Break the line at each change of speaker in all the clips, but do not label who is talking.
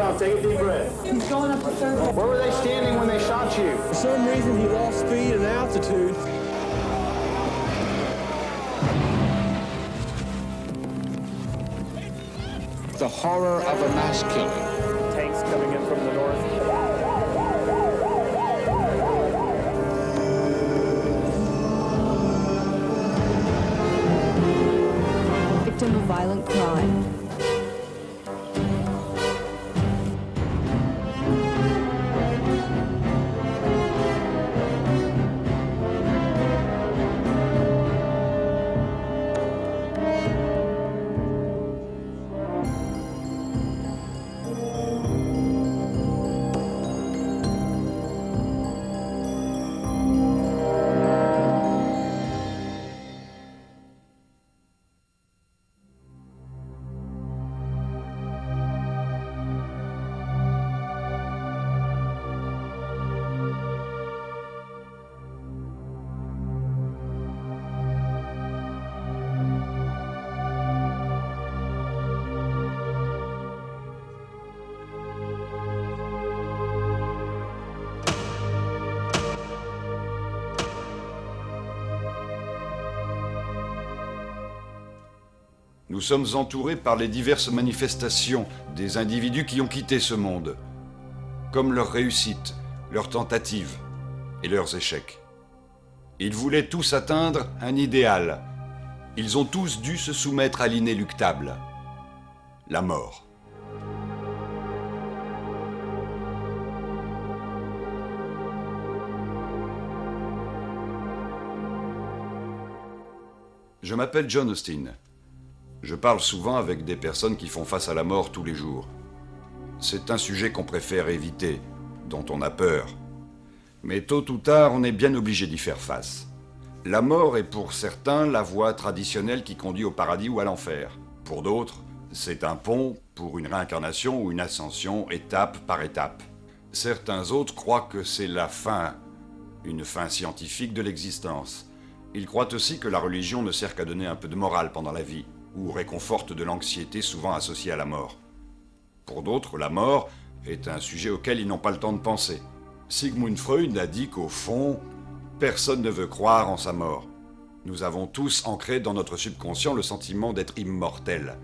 yourself. Take a deep breath.
He's going up the third floor.
Where were they standing when they shot you?
For some reason, he lost speed and altitude.
The horror of a mass killing.
Tanks coming in from the north.
Victim of violent crime.
Nous sommes entourés par les diverses manifestations des individus qui ont quitté ce monde, comme leurs réussites, leurs tentatives et leurs échecs. Ils voulaient tous atteindre un idéal. Ils ont tous dû se soumettre à l'inéluctable, la mort. Je m'appelle John Austin. Je parle souvent avec des personnes qui font face à la mort tous les jours. C'est un sujet qu'on préfère éviter, dont on a peur. Mais tôt ou tard, on est bien obligé d'y faire face. La mort est pour certains la voie traditionnelle qui conduit au paradis ou à l'enfer. Pour d'autres, c'est un pont pour une réincarnation ou une ascension étape par étape. Certains autres croient que c'est la fin, une fin scientifique de l'existence. Ils croient aussi que la religion ne sert qu'à donner un peu de morale pendant la vie, ou réconforte de l'anxiété souvent associée à la mort. Pour d'autres, la mort est un sujet auquel ils n'ont pas le temps de penser. Sigmund Freud a dit qu'au fond, personne ne veut croire en sa mort. Nous avons tous ancré dans notre subconscient le sentiment d'être immortel.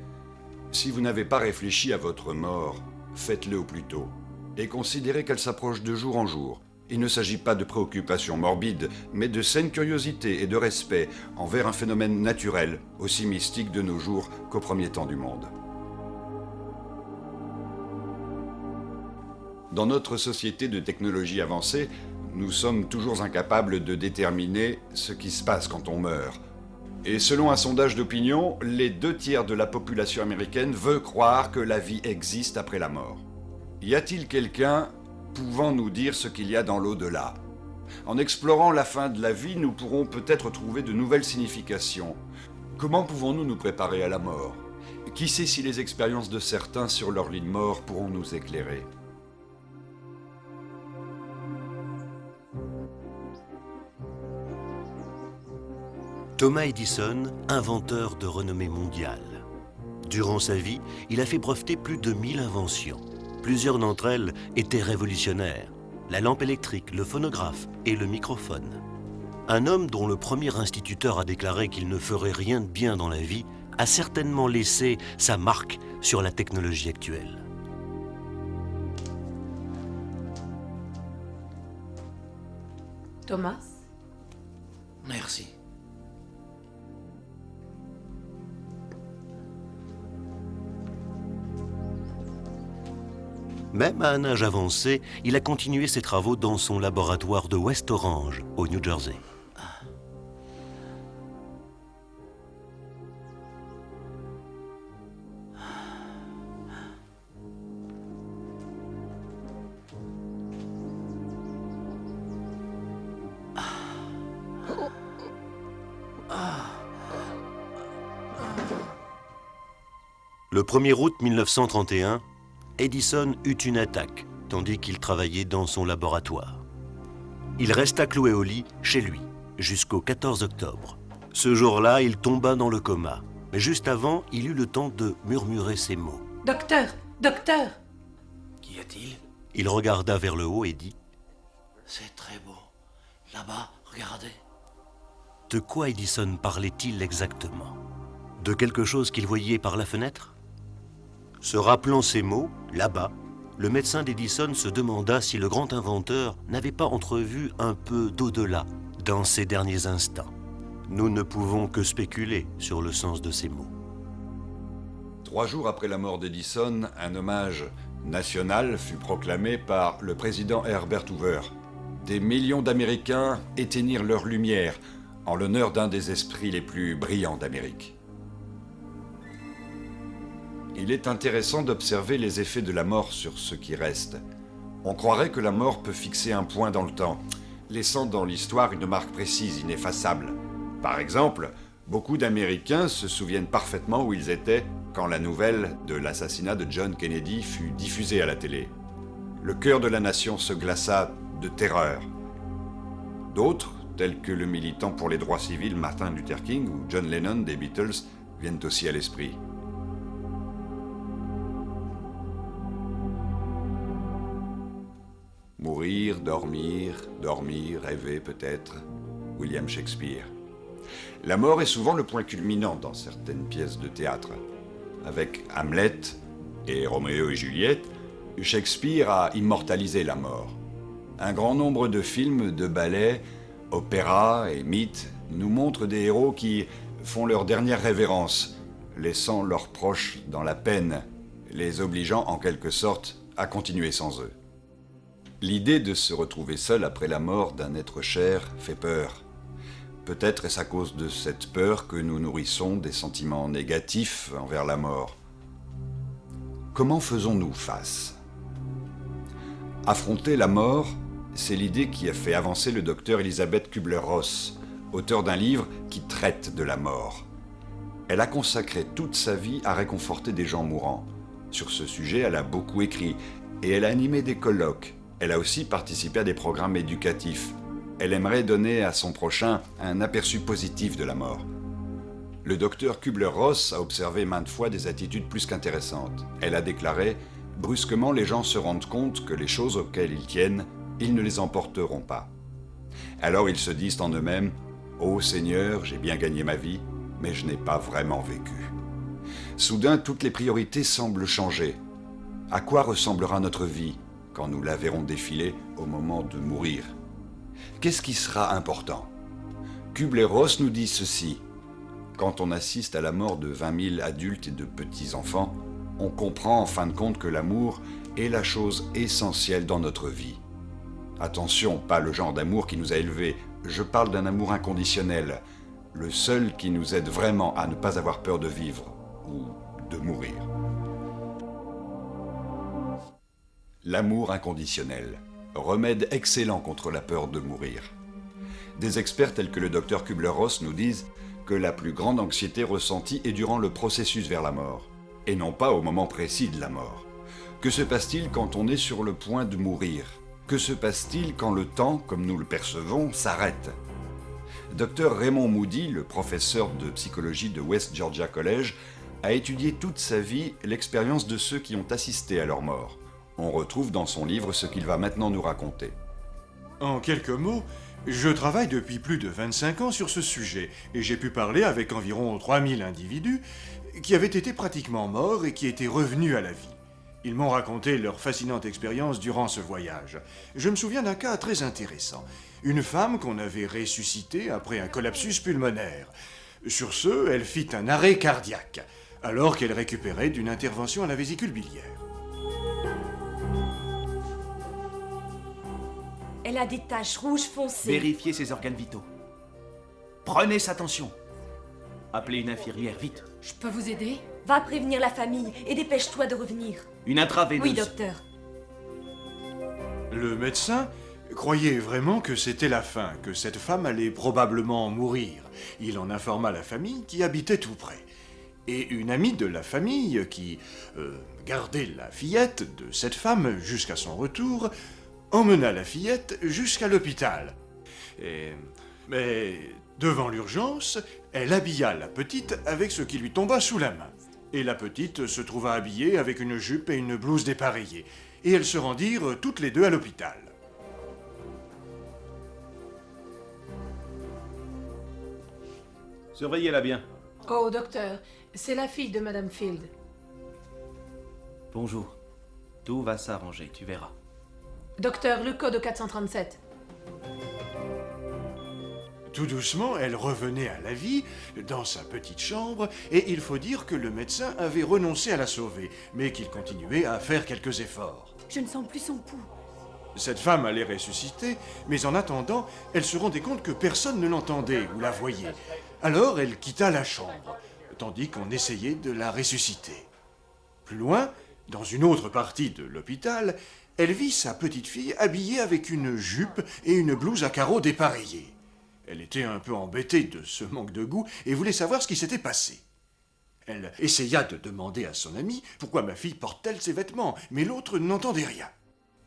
Si vous n'avez pas réfléchi à votre mort, faites-le au plus tôt, et considérez qu'elle s'approche de jour en jour. Il ne s'agit pas de préoccupations morbides, mais de saine curiosité et de respect envers un phénomène naturel, aussi mystique de nos jours qu'au premier temps du monde. Dans notre société de technologie avancée, nous sommes toujours incapables de déterminer ce qui se passe quand on meurt. Et selon un sondage d'opinion, les 2/3 de la population américaine veut croire que la vie existe après la mort. Y a-t-il quelqu'un pouvant nous dire ce qu'il y a dans l'au-delà? En explorant la fin de la vie, nous pourrons peut-être trouver de nouvelles significations. Comment pouvons-nous nous préparer à la mort? Qui sait si les expériences de certains sur leur lit de mort pourront nous éclairer?
Thomas Edison, inventeur de renommée mondiale. Durant sa vie, il a fait breveter plus de 1000 inventions. Plusieurs d'entre elles étaient révolutionnaires. La lampe électrique, le phonographe et le microphone. Un homme dont le premier instituteur a déclaré qu'il ne ferait rien de bien dans la vie a certainement laissé sa marque sur la technologie actuelle.
Thomas?
Merci.
Même à un âge avancé, il a continué ses travaux dans son laboratoire de West Orange, au New Jersey. Le 1er août 1931, Edison eut une attaque, tandis qu'il travaillait dans son laboratoire. Il resta cloué au lit, chez lui, jusqu'au 14 octobre. Ce jour-là, il tomba dans le coma. Mais juste avant, il eut le temps de murmurer ces mots.
Docteur! Docteur!
Qu'y a-t-il?
Il regarda vers le haut et dit
« C'est très beau. Là-bas, regardez. »
De quoi Edison parlait-il exactement? De quelque chose qu'il voyait par la fenêtre? Se rappelant ces mots, là-bas, le médecin d'Edison se demanda si le grand inventeur n'avait pas entrevu un peu d'au-delà dans ces derniers instants. Nous ne pouvons que spéculer sur le sens de ces mots.
3 jours après la mort d'Edison, un hommage national fut proclamé par le président Herbert Hoover. Des millions d'Américains éteignirent leur lumière en l'honneur d'un des esprits les plus brillants d'Amérique. Il est intéressant d'observer les effets de la mort sur ce qui reste. On croirait que la mort peut fixer un point dans le temps, laissant dans l'histoire une marque précise, ineffaçable. Par exemple, beaucoup d'Américains se souviennent parfaitement où ils étaient quand la nouvelle de l'assassinat de John Kennedy fut diffusée à la télé. Le cœur de la nation se glaça de terreur. D'autres, tels que le militant pour les droits civils Martin Luther King ou John Lennon des Beatles, viennent aussi à l'esprit. Mourir, dormir, rêver peut-être. William Shakespeare. La mort est souvent le point culminant dans certaines pièces de théâtre. Avec Hamlet et Roméo et Juliette, Shakespeare a immortalisé la mort. Un grand nombre de films, de ballets, opéras et mythes nous montrent des héros qui font leur dernière révérence, laissant leurs proches dans la peine, les obligeant en quelque sorte à continuer sans eux. L'idée de se retrouver seul après la mort d'un être cher fait peur. Peut-être est-ce à cause de cette peur que nous nourrissons des sentiments négatifs envers la mort. Comment faisons-nous face? Affronter la mort, c'est l'idée qui a fait avancer le docteur Elisabeth Kübler-Ross, auteur d'un livre qui traite de la mort. Elle a consacré toute sa vie à réconforter des gens mourants. Sur ce sujet, elle a beaucoup écrit et elle a animé des colloques. Elle a aussi participé à des programmes éducatifs. Elle aimerait donner à son prochain un aperçu positif de la mort. Le docteur Kübler-Ross a observé maintes fois des attitudes plus qu'intéressantes. Elle a déclaré « Brusquement, les gens se rendent compte que les choses auxquelles ils tiennent, ils ne les emporteront pas. Alors ils se disent en eux-mêmes « Ô Seigneur, j'ai bien gagné ma vie, mais je n'ai pas vraiment vécu. » Soudain, toutes les priorités semblent changer. À quoi ressemblera notre vie quand nous la verrons défiler au moment de mourir? Qu'est-ce qui sera important? Kübler-Ross nous dit ceci. Quand on assiste à la mort de 20 000 adultes et de petits-enfants, on comprend en fin de compte que l'amour est la chose essentielle dans notre vie. Attention, pas le genre d'amour qui nous a élevés, je parle d'un amour inconditionnel, le seul qui nous aide vraiment à ne pas avoir peur de vivre ou de mourir. L'amour inconditionnel, remède excellent contre la peur de mourir. Des experts tels que le docteur Kübler-Ross nous disent que la plus grande anxiété ressentie est durant le processus vers la mort, et non pas au moment précis de la mort. Que se passe-t-il quand on est sur le point de mourir? Que se passe-t-il quand le temps, comme nous le percevons, s'arrête? Dr Raymond Moody, le professeur de psychologie de West Georgia College, a étudié toute sa vie l'expérience de ceux qui ont assisté à leur mort. On retrouve dans son livre ce qu'il va maintenant nous raconter.
En quelques mots, je travaille depuis plus de 25 ans sur ce sujet et j'ai pu parler avec environ 3000 individus qui avaient été pratiquement morts et qui étaient revenus à la vie. Ils m'ont raconté leur fascinante expérience durant ce voyage. Je me souviens d'un cas très intéressant. Une femme qu'on avait ressuscitée après un collapsus pulmonaire. Sur ce, elle fit un arrêt cardiaque, alors qu'elle récupérait d'une intervention à la vésicule biliaire.
Elle a des taches rouges foncées.
Vérifiez ses organes vitaux. Prenez sa tension. Appelez une infirmière, vite.
Je peux vous aider? Va prévenir la famille et dépêche-toi de revenir.
Une intraveineuse.
Oui, docteur.
Le médecin croyait vraiment que c'était la fin, que cette femme allait probablement mourir. Il en informa la famille qui habitait tout près. Et une amie de la famille qui gardait la fillette de cette femme jusqu'à son retour emmena la fillette jusqu'à l'hôpital. Mais devant l'urgence, elle habilla la petite avec ce qui lui tomba sous la main. Et la petite se trouva habillée avec une jupe et une blouse dépareillée. Et elles se rendirent toutes les deux à l'hôpital.
Surveillez-la bien.
Oh, docteur, c'est la fille de Madame Field.
Bonjour. Tout va s'arranger, tu verras.
Docteur, le code 437.
Tout doucement, elle revenait à la vie, dans sa petite chambre, et il faut dire que le médecin avait renoncé à la sauver, mais qu'il continuait à faire quelques efforts.
Je ne sens plus son pouls.
Cette femme allait ressusciter, mais en attendant, elle se rendait compte que personne ne l'entendait ou la voyait. Alors elle quitta la chambre, tandis qu'on essayait de la ressusciter. Plus loin, dans une autre partie de l'hôpital, elle vit sa petite fille habillée avec une jupe et une blouse à carreaux dépareillés. Elle était un peu embêtée de ce manque de goût et voulait savoir ce qui s'était passé. Elle essaya de demander à son amie pourquoi ma fille porte-t-elle ces vêtements, mais l'autre n'entendait rien.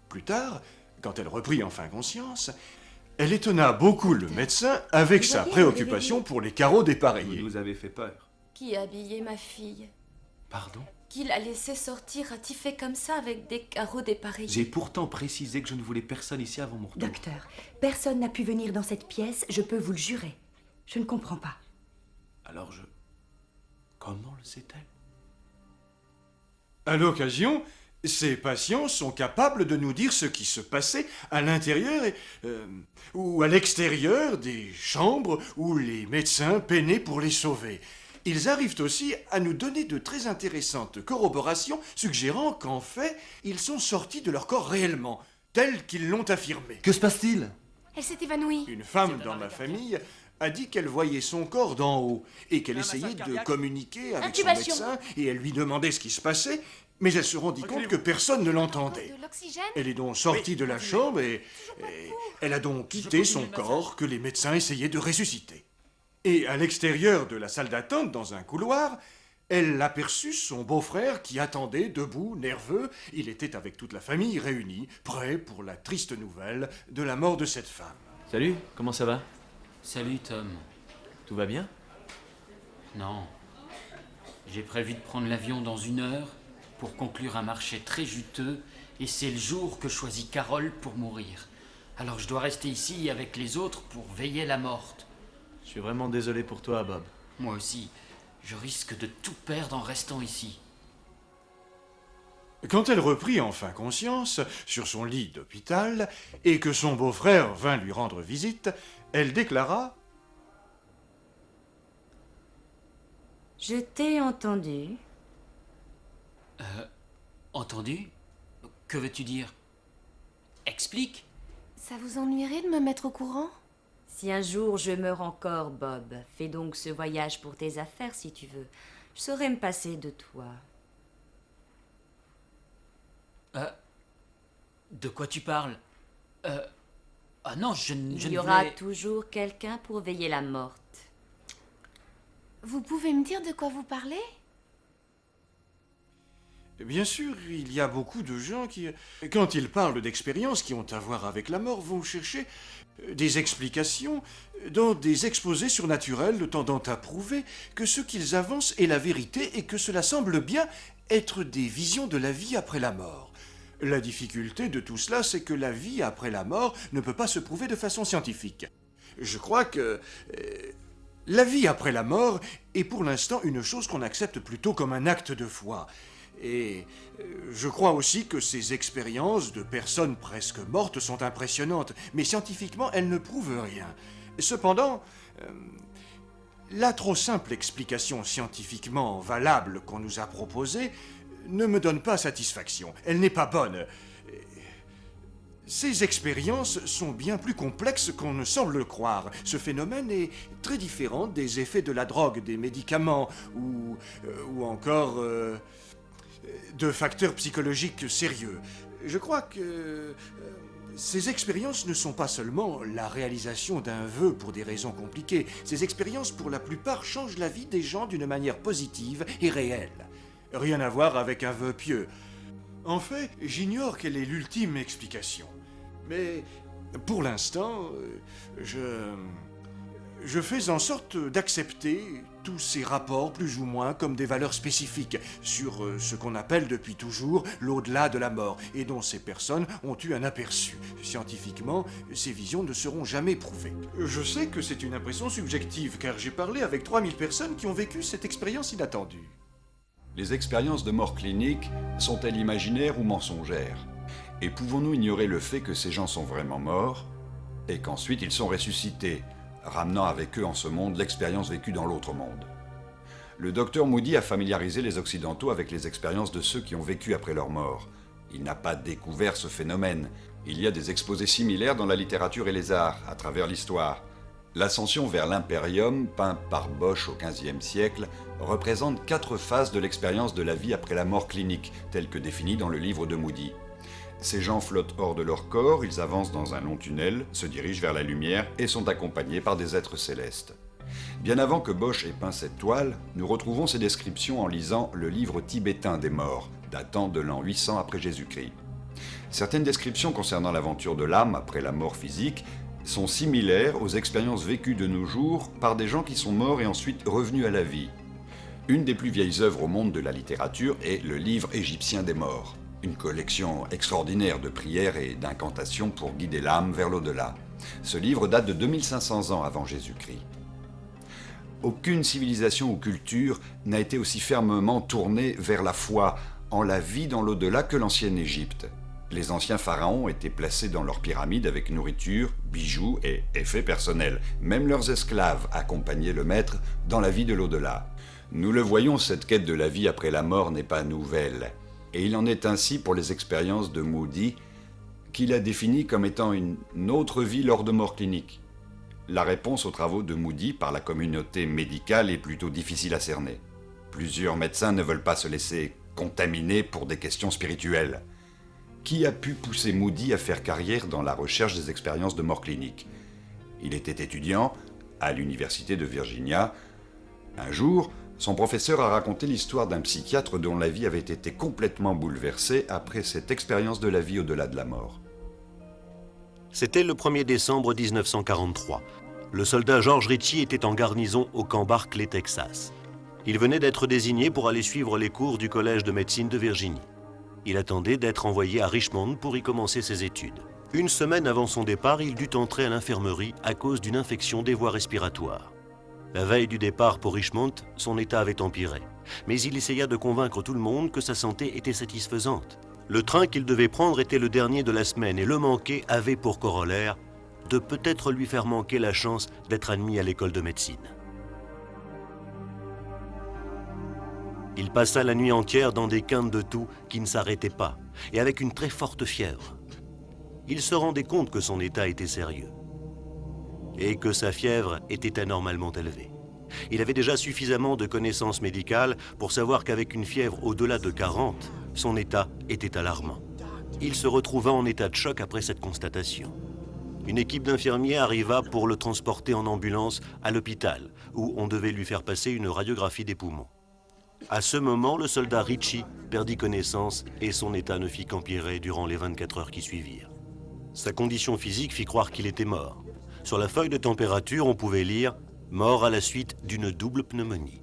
Plus tard, quand elle reprit enfin conscience, elle étonna beaucoup le médecin avec sa préoccupation pour les carreaux dépareillés.
Vous nous avez fait peur.
Qui a habillé ma fille?
Pardon?
Qui l'a laissé sortir a-t-il fait comme ça avec des carreaux dépareillés?
J'ai pourtant précisé que je ne voulais personne ici avant mon retour.
Docteur, personne n'a pu venir dans cette pièce, je peux vous le jurer. Je ne comprends pas.
Alors comment le sait-elle?
À l'occasion, ces patients sont capables de nous dire ce qui se passait à l'intérieur ou à l'extérieur des chambres où les médecins peinaient pour les sauver. Ils arrivent aussi à nous donner de très intéressantes corroborations suggérant qu'en fait, ils sont sortis de leur corps réellement, tels qu'ils l'ont affirmé.
Que se passe-t-il?
Elle s'est évanouie.
Une femme dans ma famille a dit qu'elle voyait son corps d'en haut et qu'elle essayait de communiquer avec son médecin et elle lui demandait ce qui se passait, mais elle se rendit compte que personne ne l'entendait.
De l'oxygène?
Elle est donc sortie de la chambre et elle a donc quitté son corps que les médecins essayaient de ressusciter. Et à l'extérieur de la salle d'attente, dans un couloir, elle aperçut son beau-frère qui attendait, debout, nerveux. Il était avec toute la famille réunie, prêt pour la triste nouvelle de la mort de cette femme.
Salut, comment ça va?
Salut Tom.
Tout va bien?
Non. J'ai prévu de prendre l'avion dans 1 heure pour conclure un marché très juteux et c'est le jour que choisit Carole pour mourir. Alors je dois rester ici avec les autres pour veiller la morte.
Je suis vraiment désolé pour toi, Bob.
Moi aussi. Je risque de tout perdre en restant ici.
Quand elle reprit enfin conscience, sur son lit d'hôpital, et que son beau-frère vint lui rendre visite, elle déclara «
Je t'ai entendu. »
Entendu? Que veux-tu dire? Explique.
Ça vous ennuierait de me mettre au courant?
Si un jour je meurs encore, Bob, fais donc ce voyage pour tes affaires si tu veux. Je saurais me passer de toi.
De quoi tu parles? Ah non, je ne
Il y aura toujours quelqu'un pour veiller la morte.
Vous pouvez me dire de quoi vous parlez?
Bien sûr, il y a beaucoup de gens qui, quand ils parlent d'expériences qui ont à voir avec la mort, vont chercher des explications dans des exposés surnaturels tendant à prouver que ce qu'ils avancent est la vérité et que cela semble bien être des visions de la vie après la mort. La difficulté de tout cela, c'est que la vie après la mort ne peut pas se prouver de façon scientifique. Je crois que la vie après la mort est pour l'instant une chose qu'on accepte plutôt comme un acte de foi. Et je crois aussi que ces expériences de personnes presque mortes sont impressionnantes, mais scientifiquement, elles ne prouvent rien. Cependant, la trop simple explication scientifiquement valable qu'on nous a proposée ne me donne pas satisfaction. Elle n'est pas bonne. Ces expériences sont bien plus complexes qu'on ne semble le croire. Ce phénomène est très différent des effets de la drogue, des médicaments ou encore de facteurs psychologiques sérieux. Je crois que ces expériences ne sont pas seulement la réalisation d'un vœu pour des raisons compliquées. Ces expériences, pour la plupart, changent la vie des gens d'une manière positive et réelle. Rien à voir avec un vœu pieux. En fait, j'ignore quelle est l'ultime explication. Mais pour l'instant, je fais en sorte d'accepter tous ces rapports plus ou moins comme des valeurs spécifiques sur ce qu'on appelle depuis toujours l'au-delà de la mort et dont ces personnes ont eu un aperçu. Scientifiquement, ces visions ne seront jamais prouvées. Je sais que c'est une impression subjective car j'ai parlé avec 3000 personnes qui ont vécu cette expérience inattendue.
Les expériences de mort clinique sont-elles imaginaires ou mensongères? Et pouvons-nous ignorer le fait que ces gens sont vraiment morts et qu'ensuite ils sont ressuscités, ramenant avec eux en ce monde l'expérience vécue dans l'autre monde? Le docteur Moody a familiarisé les Occidentaux avec les expériences de ceux qui ont vécu après leur mort. Il n'a pas découvert ce phénomène. Il y a des exposés similaires dans la littérature et les arts, à travers l'histoire. L'ascension vers l'impérium, peint par Bosch au XVe siècle, représente 4 phases de l'expérience de la vie après la mort clinique, telle que définie dans le livre de Moody. Ces gens flottent hors de leur corps, ils avancent dans un long tunnel, se dirigent vers la lumière et sont accompagnés par des êtres célestes. Bien avant que Bosch ait peint cette toile, nous retrouvons ces descriptions en lisant le livre tibétain des morts, datant de l'an 800 après Jésus-Christ. Certaines descriptions concernant l'aventure de l'âme après la mort physique sont similaires aux expériences vécues de nos jours par des gens qui sont morts et ensuite revenus à la vie. Une des plus vieilles œuvres au monde de la littérature est le livre égyptien des morts, une collection extraordinaire de prières et d'incantations pour guider l'âme vers l'au-delà. Ce livre date de 2500 ans avant Jésus-Christ. Aucune civilisation ou culture n'a été aussi fermement tournée vers la foi en la vie dans l'au-delà que l'ancienne Égypte. Les anciens pharaons étaient placés dans leurs pyramides avec nourriture, bijoux et effets personnels. Même leurs esclaves accompagnaient le maître dans la vie de l'au-delà. Nous le voyons, cette quête de la vie après la mort n'est pas nouvelle. Et il en est ainsi pour les expériences de Moody, qu'il a définies comme étant une autre vie lors de mort clinique. La réponse aux travaux de Moody par la communauté médicale est plutôt difficile à cerner. Plusieurs médecins ne veulent pas se laisser contaminer pour des questions spirituelles. Qui a pu pousser Moody à faire carrière dans la recherche des expériences de mort clinique? Il était étudiant à l'université de Virginia. Un jour, son professeur a raconté l'histoire d'un psychiatre dont la vie avait été complètement bouleversée après cette expérience de la vie au-delà de la mort.
C'était le 1er décembre 1943. Le soldat George Ritchie était en garnison au camp Barclay, Texas. Il venait d'être désigné pour aller suivre les cours du collège de médecine de Virginie. Il attendait d'être envoyé à Richmond pour y commencer ses études. Une semaine avant son départ, il dut entrer à l'infirmerie à cause d'une infection des voies respiratoires. La veille du départ pour Richmond, son état avait empiré. Mais il essaya de convaincre tout le monde que sa santé était satisfaisante. Le train qu'il devait prendre était le dernier de la semaine et le manquer avait pour corollaire de peut-être lui faire manquer la chance d'être admis à l'école de médecine. Il passa la nuit entière dans des quintes de toux qui ne s'arrêtaient pas et avec une très forte fièvre. Il se rendait compte que son état était sérieux et que sa fièvre était anormalement élevée. Il avait déjà suffisamment de connaissances médicales pour savoir qu'avec une fièvre au-delà de 40, son état était alarmant. Il se retrouva en état de choc après cette constatation. Une équipe d'infirmiers arriva pour le transporter en ambulance à l'hôpital, où on devait lui faire passer une radiographie des poumons. À ce moment, le soldat Ritchie perdit connaissance et son état ne fit qu'empirer durant les 24 heures qui suivirent. Sa condition physique fit croire qu'il était mort. Sur la feuille de température, on pouvait lire « mort à la suite d'une double pneumonie ».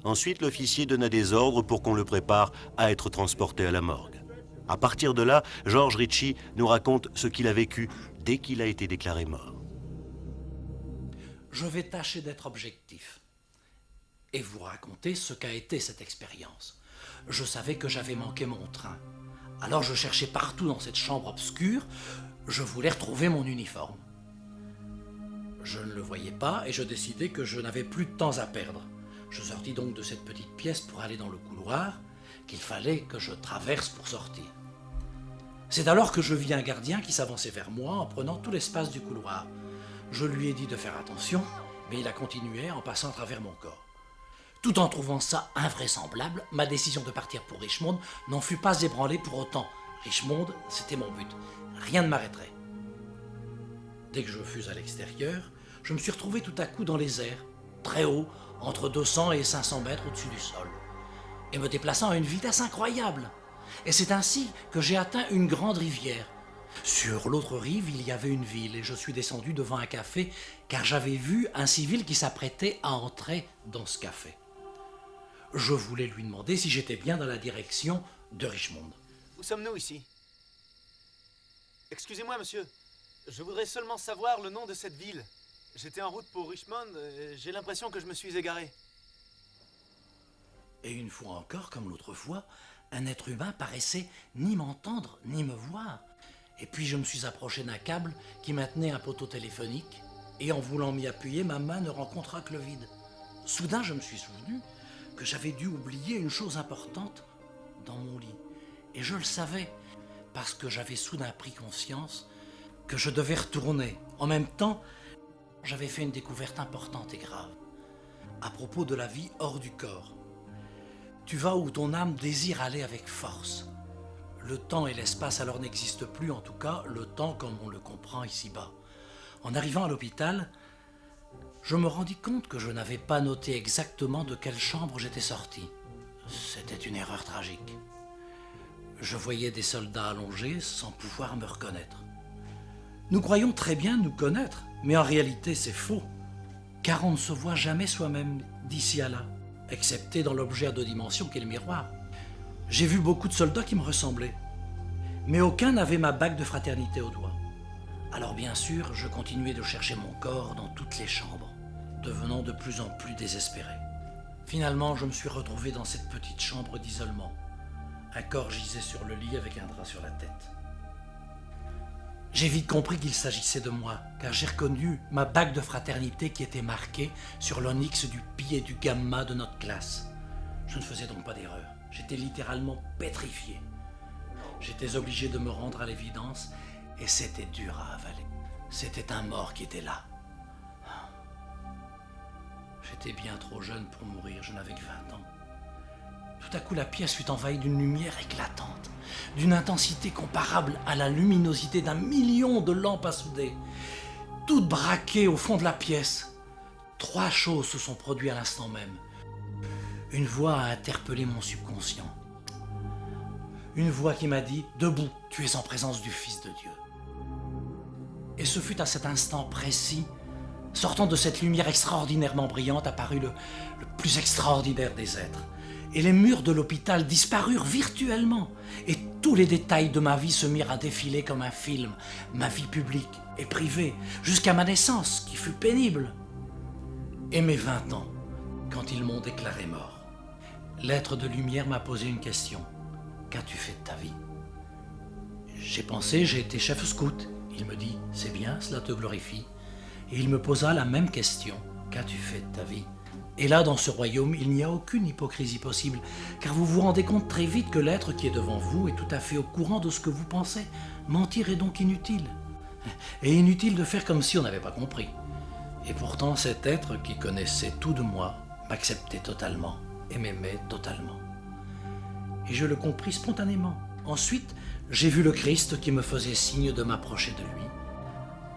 Ensuite, l'officier donna des ordres pour qu'on le prépare à être transporté à la morgue. À partir de là, George Ritchie nous raconte ce qu'il a vécu dès qu'il a été déclaré mort.
Je vais tâcher d'être objectif et vous raconter ce qu'a été cette expérience. Je savais que j'avais manqué mon train. Alors je cherchais partout dans cette chambre obscure, je voulais retrouver mon uniforme. Je ne le voyais pas et je décidai que je n'avais plus de temps à perdre. Je sortis donc de cette petite pièce pour aller dans le couloir qu'il fallait que je traverse pour sortir. C'est alors que je vis un gardien qui s'avançait vers moi en prenant tout l'espace du couloir. Je lui ai dit de faire attention, mais il a continué en passant à travers mon corps. Tout en trouvant ça invraisemblable, ma décision de partir pour Richmond n'en fut pas ébranlée pour autant. Richmond, c'était mon but. Rien ne m'arrêterait. Dès que je fus à l'extérieur, je me suis retrouvé tout à coup dans les airs, très haut, entre 200 et 500 mètres au-dessus du sol, et me déplaçant à une vitesse incroyable. Et c'est ainsi que j'ai atteint une grande rivière. Sur l'autre rive, il y avait une ville et je suis descendu devant un café car j'avais vu un civil qui s'apprêtait à entrer dans ce café. Je voulais lui demander si j'étais bien dans la direction de Richmond.
Où sommes-nous ici? Excusez-moi, monsieur. Je voudrais seulement savoir le nom de cette ville. J'étais en route pour Richmond et j'ai l'impression que je me suis égaré.
Et une fois encore, comme l'autre fois, un être humain paraissait ni m'entendre ni me voir. Et puis je me suis approché d'un câble qui maintenait un poteau téléphonique et en voulant m'y appuyer, ma main ne rencontra que le vide. Soudain, je me suis souvenu que j'avais dû oublier une chose importante dans mon lit. Et je le savais, parce que j'avais soudain pris conscience que je devais retourner. En même temps, j'avais fait une découverte importante et grave, à propos de la vie hors du corps. Tu vas où ton âme désire aller avec force. Le temps et l'espace alors n'existent plus, en tout cas, le temps comme on le comprend ici-bas. En arrivant à l'hôpital, je me rendis compte que je n'avais pas noté exactement de quelle chambre j'étais sorti. C'était une erreur tragique. Je voyais des soldats allongés sans pouvoir me reconnaître. Nous croyons très bien nous connaître, mais en réalité c'est faux, car on ne se voit jamais soi-même d'ici à là, excepté dans l'objet à 2 dimensions qu'est le miroir. J'ai vu beaucoup de soldats qui me ressemblaient, mais aucun n'avait ma bague de fraternité au doigt. Alors bien sûr, je continuais de chercher mon corps dans toutes les chambres, devenant de plus en plus désespéré. Finalement, je me suis retrouvé dans cette petite chambre d'isolement. Un corps gisait sur le lit avec un drap sur la tête. J'ai vite compris qu'il s'agissait de moi, car j'ai reconnu ma bague de fraternité qui était marquée sur l'onyx du pi et du gamma de notre classe. Je ne faisais donc pas d'erreur. J'étais littéralement pétrifié. J'étais obligé de me rendre à l'évidence et c'était dur à avaler. C'était un mort qui était là. J'étais bien trop jeune pour mourir, je n'avais que 20 ans. Tout à coup, la pièce fut envahie d'une lumière éclatante, d'une intensité comparable à la luminosité d'1 million de lampes à souder, toutes braquées au fond de la pièce. 3 choses se sont produites à l'instant même. Une voix a interpellé mon subconscient. Une voix qui m'a dit « Debout, tu es en présence du Fils de Dieu ». Et ce fut à cet instant précis, sortant de cette lumière extraordinairement brillante, apparut le plus extraordinaire des êtres. Et les murs de l'hôpital disparurent virtuellement. Et tous les détails de ma vie se mirent à défiler comme un film. Ma vie publique et privée, jusqu'à ma naissance, qui fut pénible. Et mes 20 ans, quand ils m'ont déclaré mort. L'être de lumière m'a posé une question. Qu'as-tu fait de ta vie? J'ai pensé, j'ai été chef scout. Il me dit, c'est bien, cela te glorifie. Et il me posa la même question. Qu'as-tu fait de ta vie? Et là, dans ce royaume, il n'y a aucune hypocrisie possible, car vous vous rendez compte très vite que l'être qui est devant vous est tout à fait au courant de ce que vous pensez. Mentir est donc inutile. Et inutile de faire comme si on n'avait pas compris. Et pourtant, cet être qui connaissait tout de moi m'acceptait totalement et m'aimait totalement. Et je le compris spontanément. Ensuite, j'ai vu le Christ qui me faisait signe de m'approcher de lui.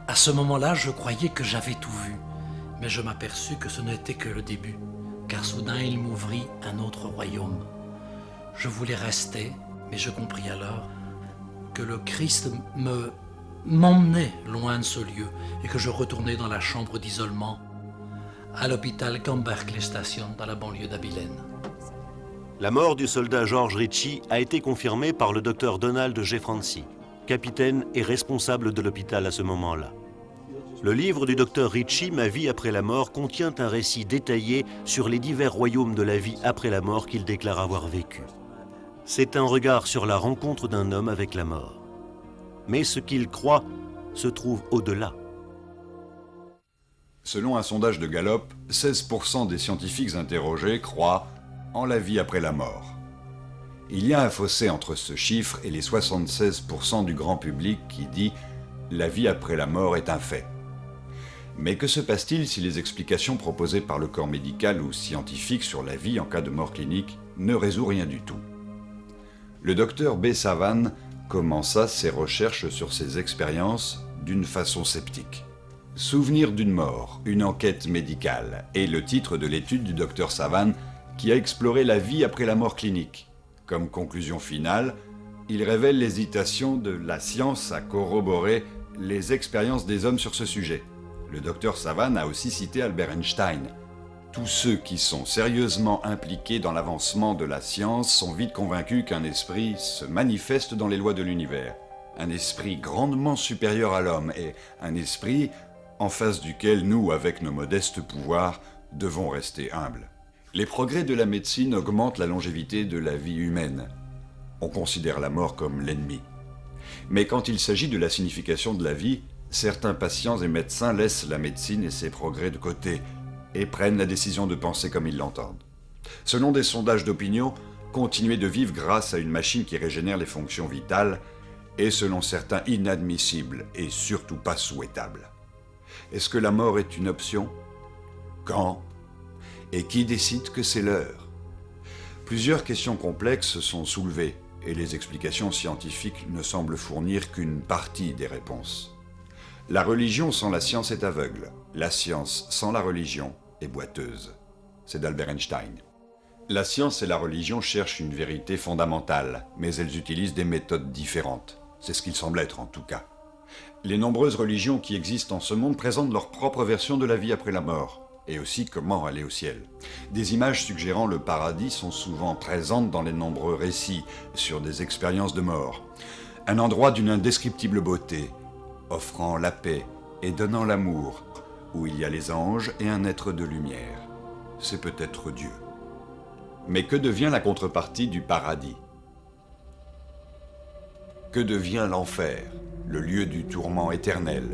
À ce moment-là, je croyais que j'avais tout vu. Mais je m'aperçus que ce n'était que le début, car soudain il m'ouvrit un autre royaume. Je voulais rester, mais je compris alors que le Christ m'emmenait loin de ce lieu et que je retournais dans la chambre d'isolement à l'hôpital Camp Berkeley Station dans la banlieue d'Abilene.
La mort du soldat George Ritchie a été confirmée par le docteur Donald G. Franci, capitaine et responsable de l'hôpital à ce moment-là. Le livre du docteur Ritchie, Ma vie après la mort, contient un récit détaillé sur les divers royaumes de la vie après la mort qu'il déclare avoir vécu. C'est un regard sur la rencontre d'un homme avec la mort. Mais ce qu'il croit se trouve au-delà.
Selon un sondage de Gallup, 16% des scientifiques interrogés croient en la vie après la mort. Il y a un fossé entre ce chiffre et les 76% du grand public qui dit « la vie après la mort est un fait ». Mais que se passe-t-il si les explications proposées par le corps médical ou scientifique sur la vie en cas de mort clinique ne résout rien du tout? Le docteur B. Savan commença ses recherches sur ces expériences d'une façon sceptique. Souvenir d'une mort, une enquête médicale, est le titre de l'étude du docteur Savan qui a exploré la vie après la mort clinique. Comme conclusion finale, Il révèle l'hésitation de la science à corroborer les expériences des hommes sur ce sujet. Le docteur Savan a aussi cité Albert Einstein. Tous ceux qui sont sérieusement impliqués dans l'avancement de la science sont vite convaincus qu'un esprit se manifeste dans les lois de l'univers. Un esprit grandement supérieur à l'homme et un esprit en face duquel nous, avec nos modestes pouvoirs, devons rester humbles. Les progrès de la médecine augmentent la longévité de la vie humaine. On considère la mort comme l'ennemi. Mais quand il s'agit de la signification de la vie, certains patients et médecins laissent la médecine et ses progrès de côté et prennent la décision de penser comme ils l'entendent. Selon des sondages d'opinion, continuer de vivre grâce à une machine qui régénère les fonctions vitales est selon certains inadmissible et surtout pas souhaitable. Est-ce que la mort est une option? Quand? Et qui décide que c'est l'heure? Plusieurs questions complexes sont soulevées et les explications scientifiques ne semblent fournir qu'une partie des réponses. La religion sans la science est aveugle. La science sans la religion est boiteuse. C'est d'Albert Einstein. La science et la religion cherchent une vérité fondamentale, mais elles utilisent des méthodes différentes. C'est ce qu'il semble être en tout cas. Les nombreuses religions qui existent en ce monde présentent leur propre version de la vie après la mort, et aussi comment aller au ciel. Des images suggérant le paradis sont souvent présentes dans les nombreux récits sur des expériences de mort. Un endroit d'une indescriptible beauté, offrant la paix et donnant l'amour, où il y a les anges et un être de lumière. C'est peut-être Dieu. Mais que devient la contrepartie du paradis? Que devient l'enfer, le lieu du tourment éternel?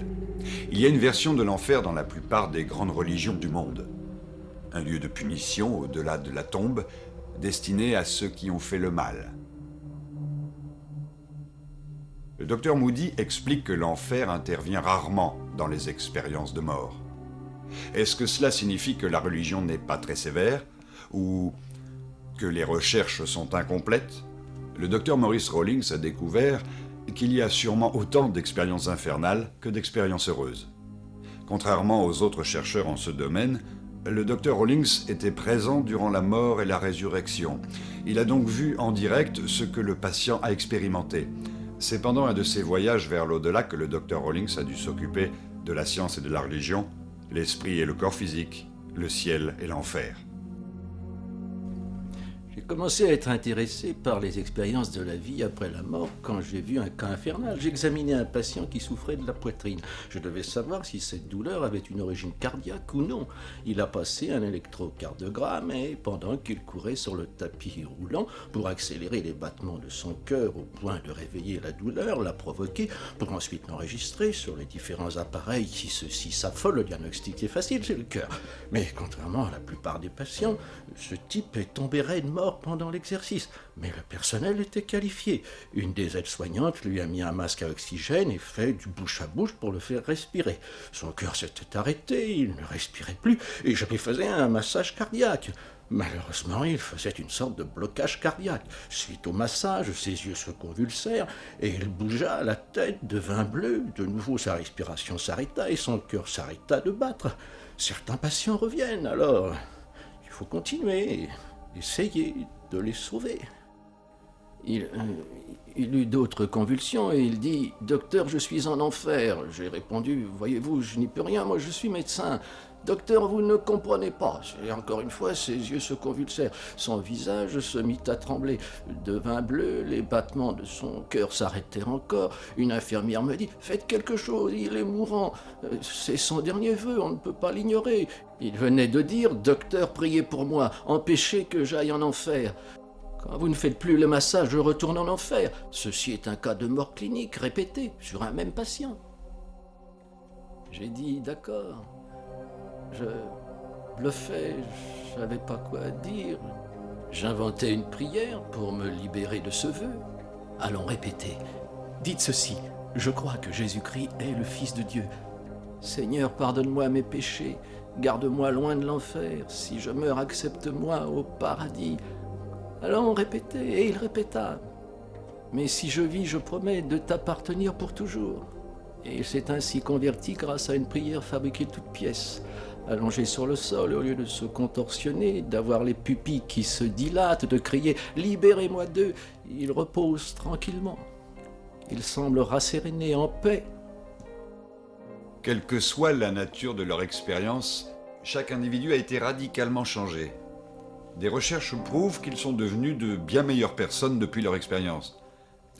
Il y a une version de l'enfer dans la plupart des grandes religions du monde. Un lieu de punition au-delà de la tombe, destiné à ceux qui ont fait le mal. Le docteur Moody explique que l'enfer intervient rarement dans les expériences de mort. Est-ce que cela signifie que la religion n'est pas très sévère, ou que les recherches sont incomplètes? Le docteur Maurice Rawlings a découvert qu'il y a sûrement autant d'expériences infernales que d'expériences heureuses. Contrairement aux autres chercheurs en ce domaine, le docteur Rawlings était présent durant la mort et la résurrection. Il a donc vu en direct ce que le patient a expérimenté. C'est pendant un de ses voyages vers l'au-delà que le docteur Rawlings a dû s'occuper de la science et de la religion, l'esprit et le corps physique, le ciel et l'enfer.
J'ai commencé à être intéressé par les expériences de la vie après la mort quand j'ai vu un cas infernal. J'examinais un patient qui souffrait de la poitrine. Je devais savoir si cette douleur avait une origine cardiaque ou non. Il a passé un électrocardiogramme et pendant qu'il courait sur le tapis roulant pour accélérer les battements de son cœur au point de réveiller la douleur, la provoquer, pour ensuite l'enregistrer sur les différents appareils qui s'affolent. Le diagnostic est facile, c'est le cœur. Mais contrairement à la plupart des patients, ce type est tombé raide mort pendant l'exercice, mais le personnel était qualifié. Une des aides-soignantes lui a mis un masque à oxygène et fait du bouche à bouche pour le faire respirer. Son cœur s'était arrêté, il ne respirait plus, et je lui faisais un massage cardiaque. Malheureusement, il faisait une sorte de blocage cardiaque. Suite au massage, ses yeux se convulsèrent, et il bougea, la tête devint bleue. De nouveau, sa respiration s'arrêta, et son cœur s'arrêta de battre. Certains patients reviennent, alors il faut continuer. Essayer de les sauver. Il eut d'autres convulsions et il dit « Docteur, je suis en enfer ». J'ai répondu « Voyez-vous, je n'y peux rien, moi je suis médecin. » « Docteur, vous ne comprenez pas. » Et encore une fois, ses yeux se convulsèrent. Son visage se mit à trembler. Devint bleu, les battements de son cœur s'arrêtèrent encore. Une infirmière me dit « Faites quelque chose, il est mourant. C'est son dernier vœu, on ne peut pas l'ignorer. » Il venait de dire « Docteur, priez pour moi, empêchez que j'aille en enfer. » Quand vous ne faites plus le massage, je retourne en enfer. Ceci est un cas de mort clinique répété sur un même patient. J'ai dit « D'accord. » Je bluffais, je savais pas quoi dire. J'inventais une prière pour me libérer de ce vœu. Allons répéter. Dites ceci. Je crois que Jésus-Christ est le Fils de Dieu. Seigneur, pardonne-moi mes péchés. Garde-moi loin de l'enfer. Si je meurs, accepte-moi au paradis. Allons répéter. Et il répéta. Mais si je vis, je promets de t'appartenir pour toujours. Et il s'est ainsi converti grâce à une prière fabriquée de toutes pièces.
allongé sur le sol, au lieu de se contorsionner, d'avoir les pupilles qui se dilatent, de crier « Libérez-moi d'eux !» Ils reposent tranquillement. Ils semblent rassérénés, en paix.
Quelle que soit la nature de leur expérience, chaque individu a été radicalement changé. Des recherches prouvent qu'ils sont devenus de bien meilleures personnes depuis leur expérience.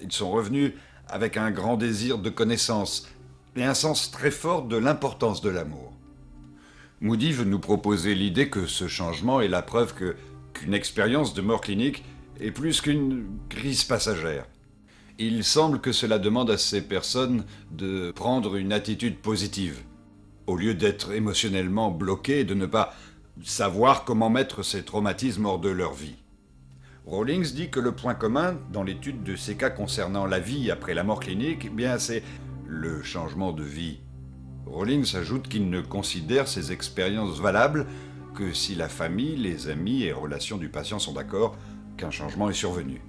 Ils sont revenus avec un grand désir de connaissance et un sens très fort de l'importance de l'amour. Moody veut nous proposer l'idée que ce changement est la preuve qu'une expérience de mort clinique est plus qu'une crise passagère. Il semble que cela demande à ces personnes de prendre une attitude positive, au lieu d'être émotionnellement bloquées et de ne pas savoir comment mettre ces traumatismes hors de leur vie. Rawlings dit que le point commun dans l'étude de ces cas concernant la vie après la mort clinique, eh bien c'est le changement de vie. Rawlings ajoute qu'il ne considère ces expériences valables que si la famille, les amis et relations du patient sont d'accord qu'un changement est survenu.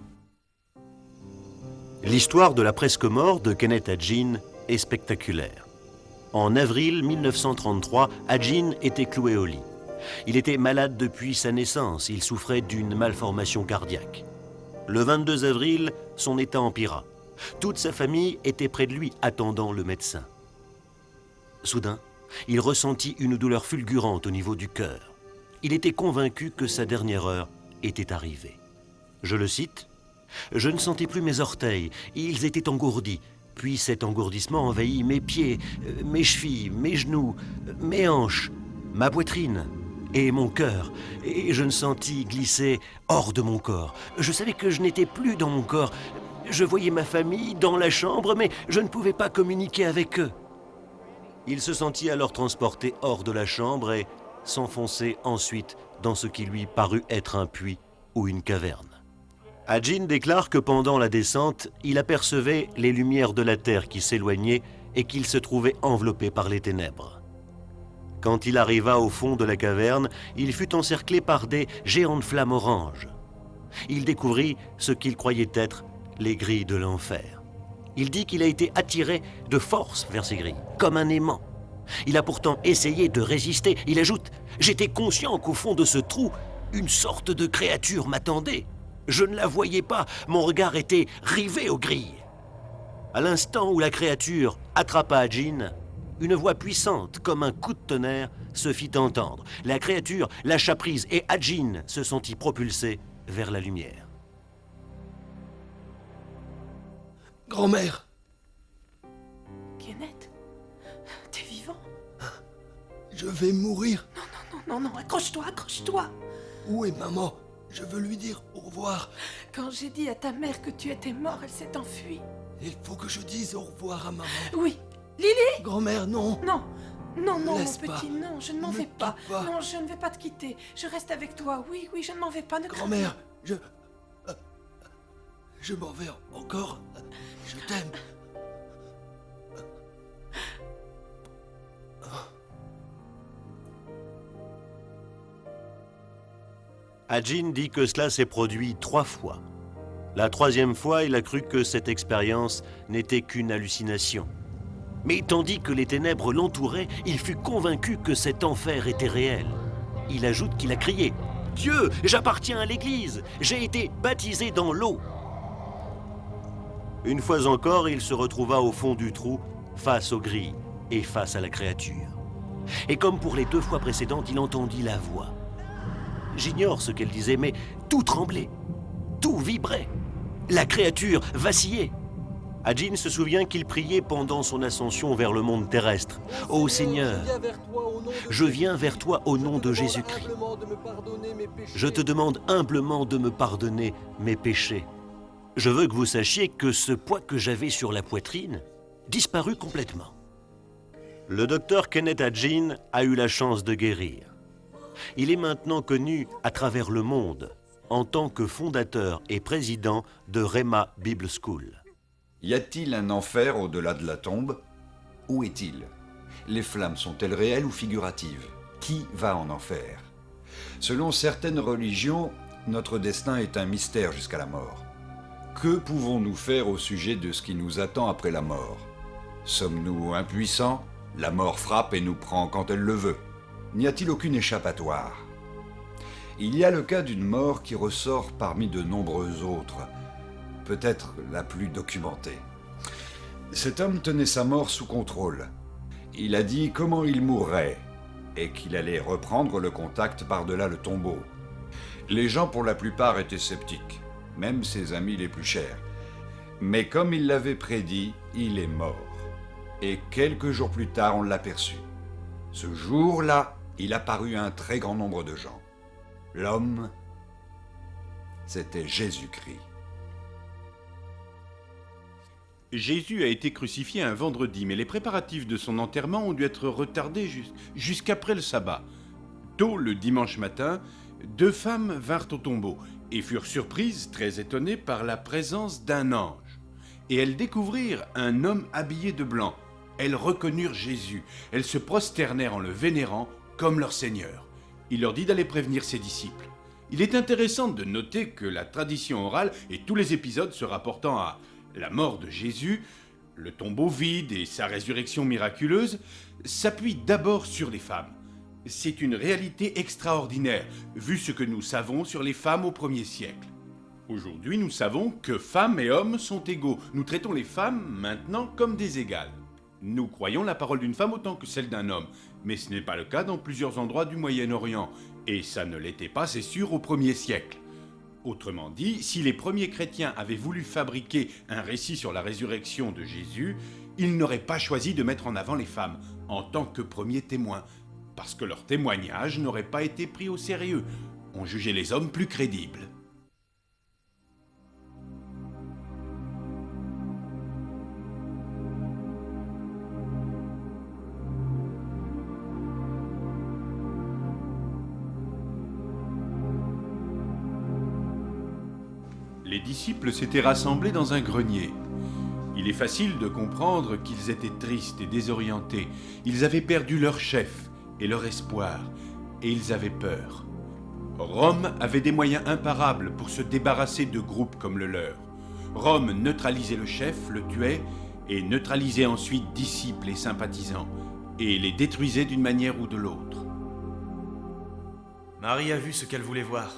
L'histoire de la presque mort de Kenneth Agin est spectaculaire. En avril 1933, Agin était cloué au lit. Il était malade depuis sa naissance, il souffrait d'une malformation cardiaque. Le 22 avril, son état empira. Toute sa famille était près de lui, attendant le médecin. Soudain, il ressentit une douleur fulgurante au niveau du cœur. Il était convaincu que sa dernière heure était arrivée. Je le cite, « Je ne sentais plus mes orteils, ils étaient engourdis. Puis cet engourdissement envahit mes pieds, mes chevilles, mes genoux, mes hanches, ma poitrine et mon cœur. Et je me sentis glisser hors de mon corps. Je savais que je n'étais plus dans mon corps. Je voyais ma famille dans la chambre, mais je ne pouvais pas communiquer avec eux. » Il se sentit alors transporté hors de la chambre et s'enfoncer ensuite dans ce qui lui parut être un puits ou une caverne. Agin déclare que pendant la descente, il apercevait les lumières de la terre qui s'éloignaient et qu'il se trouvait enveloppé par les ténèbres. Quand il arriva au fond de la caverne, il fut encerclé par des géantes flammes oranges. Il découvrit ce qu'il croyait être les grilles de l'enfer. Il dit qu'il a été attiré de force vers ces grilles, comme un aimant. Il a pourtant essayé de résister. Il ajoute « J'étais conscient qu'au fond de ce trou, une sorte de créature m'attendait. Je ne la voyais pas, mon regard était rivé aux grilles. » À l'instant où la créature attrapa Agin, une voix puissante, comme un coup de tonnerre, se fit entendre. La créature lâcha prise et Agin se sentit propulsé vers la lumière.
Grand-mère!
Kenneth, t'es vivant?
Je vais mourir.
Non, accroche-toi, accroche-toi.
Où est maman? Je veux lui dire au revoir.
Quand j'ai dit à ta mère que tu étais mort, elle s'est enfuie.
Il faut que je dise au revoir à maman.
Oui. Lily!
Grand-mère, non.
Non, mon
Laisse pas.
petit, non, je ne m'en vais pas. Non, je ne vais pas te quitter. Je reste avec toi. Oui, je ne m'en vais pas. Ne crains
Grand-mère, je m'en vais encore. Je t'aime.
Agin dit que cela s'est produit 3 fois. La 3e fois, il a cru que cette expérience n'était qu'une hallucination. Mais tandis que les ténèbres l'entouraient, il fut convaincu que cet enfer était réel. Il ajoute qu'il a crié « Dieu, j'appartiens à l'Église, j'ai été baptisé dans l'eau !» Une fois encore, il se retrouva au fond du trou, face aux grilles et face à la créature. Et comme pour les 2 fois précédentes, il entendit la voix. J'ignore ce qu'elle disait, mais tout tremblait, tout vibrait. La créature vacillait. Agin se souvient qu'il priait pendant son ascension vers le monde terrestre. « Ô Seigneur, je viens vers toi au nom de Jésus-Christ. Je te demande humblement de me pardonner mes péchés. Je veux que vous sachiez que ce poids que j'avais sur la poitrine disparut complètement. » Le docteur Kenneth Agin a eu la chance de guérir. Il est maintenant connu à travers le monde en tant que fondateur et président de Rhema Bible School.
Y a-t-il un enfer au-delà de la tombe? Où est-il? Les flammes sont-elles réelles ou figuratives? Qui va en enfer? Selon certaines religions, notre destin est un mystère jusqu'à la mort. Que pouvons-nous faire au sujet de ce qui nous attend après la mort? Sommes-nous impuissants? La mort frappe et nous prend quand elle le veut. N'y a-t-il aucune échappatoire? Il y a le cas d'une mort qui ressort parmi de nombreux autres, peut-être la plus documentée. Cet homme tenait sa mort sous contrôle. Il a dit comment il mourrait et qu'il allait reprendre le contact par-delà le tombeau. Les gens pour la plupart étaient sceptiques, même ses amis les plus chers. Mais comme il l'avait prédit, il est mort. Et quelques jours plus tard, on l'aperçut. Ce jour-là, il apparut à un très grand nombre de gens. L'homme, c'était Jésus-Christ.
Jésus a été crucifié un vendredi, mais les préparatifs de son enterrement ont dû être retardés jusqu'après le sabbat. Tôt le dimanche matin, 2 femmes vinrent au tombeau et furent surprises, très étonnées, par la présence d'un ange. Et elles découvrirent un homme habillé de blanc. Elles reconnurent Jésus. Elles se prosternèrent en le vénérant comme leur Seigneur. Il leur dit d'aller prévenir ses disciples. Il est intéressant de noter que la tradition orale et tous les épisodes se rapportant à la mort de Jésus, le tombeau vide et sa résurrection miraculeuse s'appuient d'abord sur les femmes. C'est une réalité extraordinaire, vu ce que nous savons sur les femmes au 1er siècle. Aujourd'hui, nous savons que femmes et hommes sont égaux. Nous traitons les femmes maintenant comme des égales. Nous croyons la parole d'une femme autant que celle d'un homme, mais ce n'est pas le cas dans plusieurs endroits du Moyen-Orient, et ça ne l'était pas, c'est sûr, au 1er siècle. Autrement dit, si les premiers chrétiens avaient voulu fabriquer un récit sur la résurrection de Jésus, ils n'auraient pas choisi de mettre en avant les femmes en tant que premiers témoins, parce que leur témoignage n'aurait pas été pris au sérieux. On jugeait les hommes plus crédibles. Les disciples s'étaient rassemblés dans un grenier. Il est facile de comprendre qu'ils étaient tristes et désorientés. Ils avaient perdu leur chef et leur espoir, et ils avaient peur. Rome avait des moyens imparables pour se débarrasser de groupes comme le leur. Rome neutralisait le chef, le tuait, et neutralisait ensuite disciples et sympathisants, et les détruisait d'une manière ou de l'autre.
Marie a vu ce qu'elle voulait voir.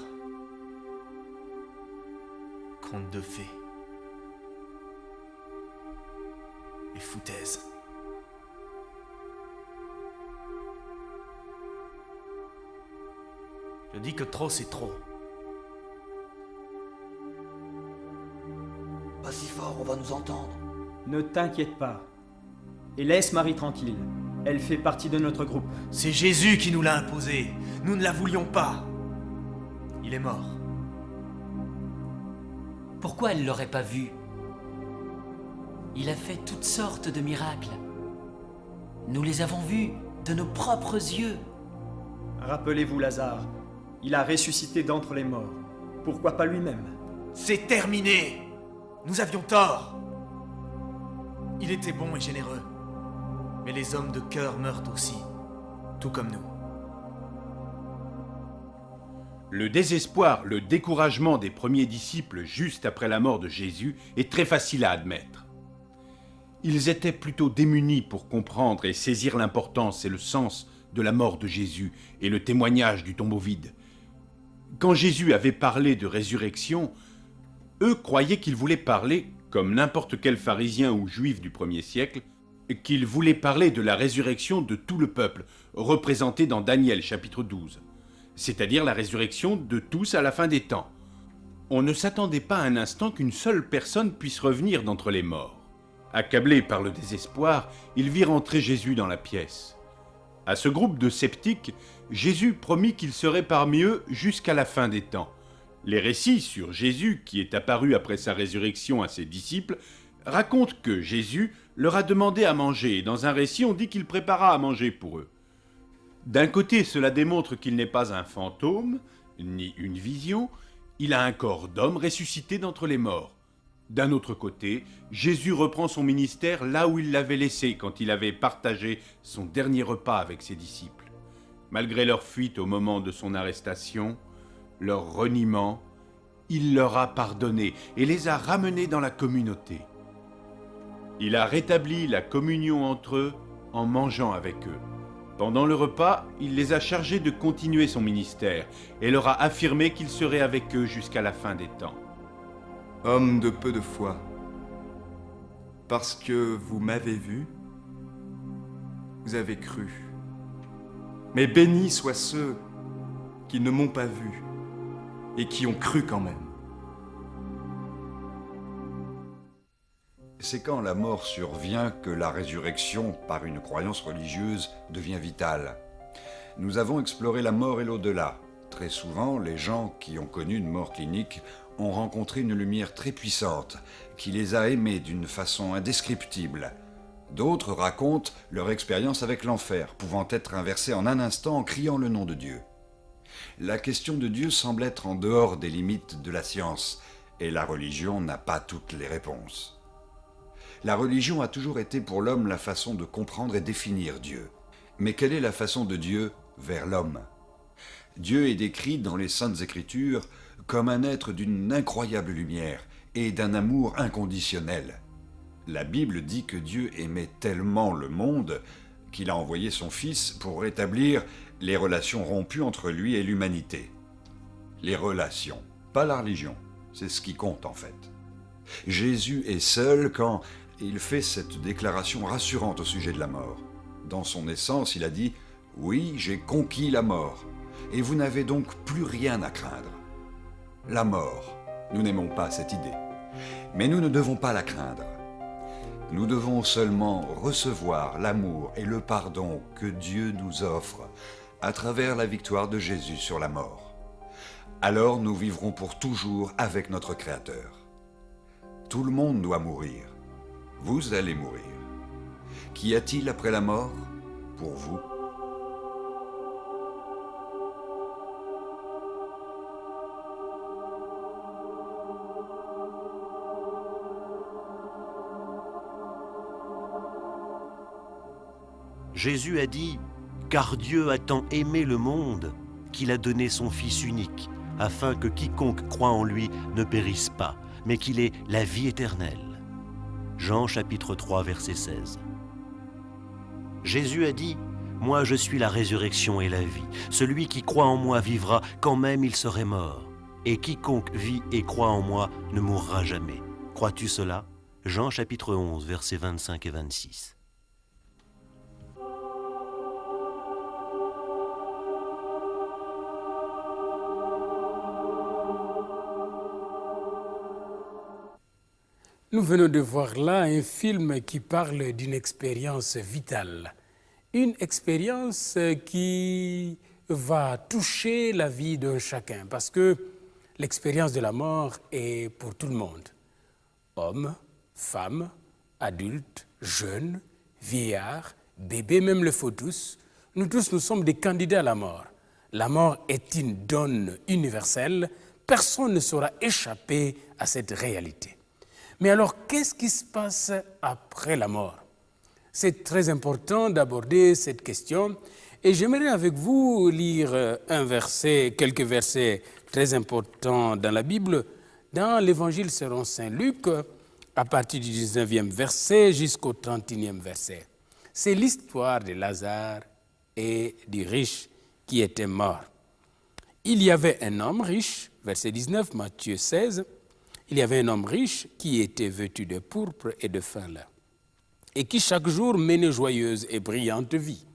Conte de fées. Et foutaise. Je dis que trop, c'est trop.
Pas si fort, on va nous entendre.
Ne t'inquiète pas. Et laisse Marie tranquille. Elle fait partie de notre groupe.
C'est Jésus qui nous l'a imposé. Nous ne la voulions pas. Il est mort.
Pourquoi elle l'aurait pas vu? Il a fait toutes sortes de miracles. Nous les avons vus de nos propres yeux.
Rappelez-vous Lazare. Il a ressuscité d'entre les morts. Pourquoi pas lui-même?
C'est terminé. Nous avions tort. Il était bon et généreux. Mais les hommes de cœur meurent aussi, tout comme nous.
Le désespoir, le découragement des premiers disciples juste après la mort de Jésus est très facile à admettre. Ils étaient plutôt démunis pour comprendre et saisir l'importance et le sens de la mort de Jésus et le témoignage du tombeau vide. Quand Jésus avait parlé de résurrection, eux croyaient qu'il voulait parler, comme n'importe quel pharisien ou juif du 1er siècle, qu'il voulait parler de la résurrection de tout le peuple, représenté dans Daniel chapitre 12, c'est-à-dire la résurrection de tous à la fin des temps. On ne s'attendait pas un instant qu'une seule personne puisse revenir d'entre les morts. Accablés par le désespoir, ils virent entrer Jésus dans la pièce. À ce groupe de sceptiques, Jésus promit qu'il serait parmi eux jusqu'à la fin des temps. Les récits sur Jésus, qui est apparu après sa résurrection à ses disciples, racontent que Jésus leur a demandé à manger, et dans un récit on dit qu'il prépara à manger pour eux. D'un côté, cela démontre qu'il n'est pas un fantôme, ni une vision, il a un corps d'homme ressuscité d'entre les morts. D'un autre côté, Jésus reprend son ministère là où il l'avait laissé quand il avait partagé son dernier repas avec ses disciples. Malgré leur fuite au moment de son arrestation, leur reniement, il leur a pardonné et les a ramenés dans la communauté. Il a rétabli la communion entre eux en mangeant avec eux. Pendant le repas, il les a chargés de continuer son ministère et leur a affirmé qu'il serait avec eux jusqu'à la fin des temps.
Homme de peu de foi, parce que vous m'avez vu, vous avez cru. Mais bénis soient ceux qui ne m'ont pas vu et qui ont cru quand même.
C'est quand la mort survient que la résurrection, par une croyance religieuse, devient vitale. Nous avons exploré la mort et l'au-delà. Très souvent, les gens qui ont connu une mort clinique ont rencontré une lumière très puissante qui les a aimés d'une façon indescriptible. D'autres racontent leur expérience avec l'enfer, pouvant être inversée en un instant en criant le nom de Dieu. La question de Dieu semble être en dehors des limites de la science, et la religion n'a pas toutes les réponses. La religion a toujours été pour l'homme la façon de comprendre et définir Dieu. Mais quelle est la façon de Dieu vers l'homme ? Dieu est décrit dans les Saintes Écritures comme un être d'une incroyable lumière et d'un amour inconditionnel. La Bible dit que Dieu aimait tellement le monde qu'il a envoyé son Fils pour rétablir les relations rompues entre lui et l'humanité. Les relations, pas la religion, c'est ce qui compte en fait. Jésus est seul quand il fait cette déclaration rassurante au sujet de la mort. Dans son essence, il a dit « Oui, j'ai conquis la mort, et vous n'avez donc plus rien à craindre. » La mort, nous n'aimons pas cette idée, mais nous ne devons pas la craindre. Nous devons seulement recevoir l'amour et le pardon que Dieu nous offre à travers la victoire de Jésus sur la mort. Alors nous vivrons pour toujours avec notre Créateur. Tout le monde doit mourir. Vous allez mourir. Qu'y a-t-il après la mort pour vous ?
Jésus a dit « Car Dieu a tant aimé le monde qu'il a donné son Fils unique, afin que quiconque croit en lui ne périsse pas, mais qu'il ait la vie éternelle. » Jean chapitre 3, verset 16. Jésus a dit « Moi je suis la résurrection et la vie. Celui qui croit en moi vivra quand même il serait mort. Et quiconque vit et croit en moi ne mourra jamais. » Crois-tu cela ? Jean chapitre 11, versets 25 et 26.
Nous venons de voir là un film qui parle d'une expérience vitale. Une expérience qui va toucher la vie d'un chacun, parce que l'expérience de la mort est pour tout le monde. Hommes, femmes, adultes, jeunes, vieillards, bébés, même le fœtus, nous tous, nous sommes des candidats à la mort. La mort est une donne universelle, personne ne saura échapper à cette réalité. Mais alors, qu'est-ce qui se passe après la mort? C'est très important d'aborder cette question et j'aimerais avec vous lire quelques versets très importants dans la Bible, dans l'Évangile selon Saint Luc, à partir du 19e verset jusqu'au 31e verset. C'est l'histoire de Lazare et du riche qui était mort. Il y avait un homme riche, verset 19, Matthieu 16, il y avait un homme riche qui était vêtu de pourpre et de fin lin, et qui chaque jour menait joyeuse et brillante vie.